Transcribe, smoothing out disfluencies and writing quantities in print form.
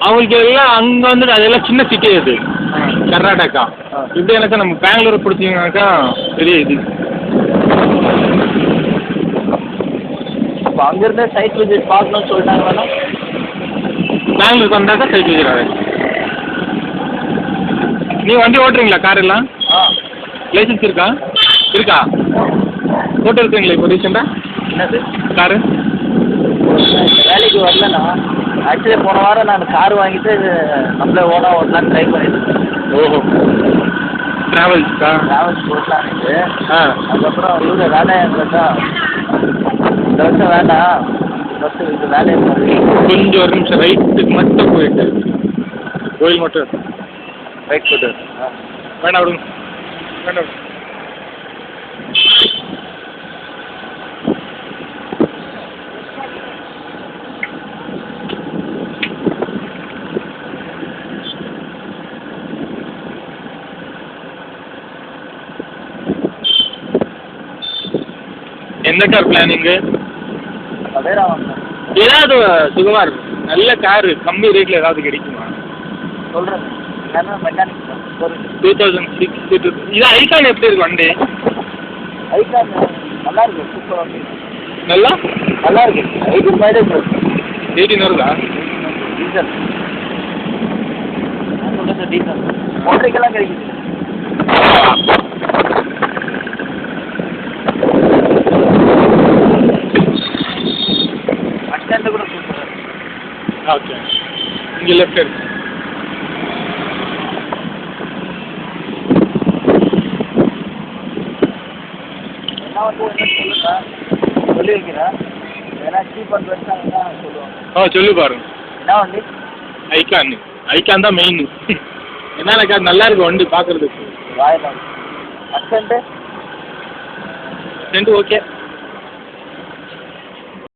அவங்களுக்கு எல்லாம் அங்கே வந்துட்டு அதெல்லாம் சின்ன சிட்டி அது கர்நாடகா. இப்படி எனக்கு நம்ம பெங்களூர் பிடிச்சிங்கனாக்கா பெரிய இது. அப்போ அங்கேருந்தே சைட் விசிட் பார்க்கணும்னு சொல்லிட்டாங்க வேணா. பெங்களூருக்கு வந்தாக்கா சைட் விசிட் ஆகுது. நீ வண்டி ஓட்டுறீங்களா கார் எல்லாம்? லைசன்ஸ் இருக்கா? இருக்கா? ஓட்டு இருக்குங்களா இப்போ ரீசெண்டாக? என்னது காரு? வேலைக்கு வரலண்ணா. ஆக்சுவலி போன வாரம் நான் கார் வாங்கிட்டு நம்மளே ஓனாக ஓட்டலான்னு ட்ரை பண்ணிட்டு. ஓஹோ, ட்ராவல்ஸ்க்கா? ட்ராவல்ஸ் போட்டலான்ட்டு. அதுக்கப்புறம் இவரு வேலையாக தான் இந்த வருஷம் வேண்டாம், ஃபஸ்ட்டு இது வேலையை கொஞ்சம் ஒரு நிமிஷம் ரைட்டுக்கு மட்டும் போயிட்டு கோயில் மட்டும் ரைட் போட்டு வேண்டாம் விடுங்க, வேண்டாம். எந்த கார் பிளானிங்கு? ஏதாவது சுகுமார் நல்ல காரு கம்மி ரேட்டில் ஏதாவது கிடைக்குமா? சொல்கிறேன். ஏன்னா மெக்கானிக் 2006 இது ஐகான் எப்படி இருக்கு வண்டி? ஐகான் நல்லா இருக்கு, சூப்பராக நல்லா நல்லா இருக்கு. 18 மைலேஜ் 18 வருதா? டீசல் சொல்லுங்கள், டீசல் ஒன்றைக்கெல்லாம் கிடைக்குது. பஸ் ஸ்டாண்டு கூட சூப்பராக இருக்கு. ஓகே, இங்கே லெஃப்ட் இருக்கு. நான் வந்து என்ன சொல்லுங்கள் சொல்லி வைக்கிறேன். ஏன்னா சீப் அண்ட் பெஸ்ட்டாக தான் சொல்லுவாங்க. சொல்லு பாருங்க. என்ன வண்டி? ஐகான். ஐகான் தான் மெயின். என்னக்கா நல்லா இருக்கு வண்டி பார்க்குறதுக்கு. ராயல் அக்சென்ட்டு ரெண்டு ஓகே.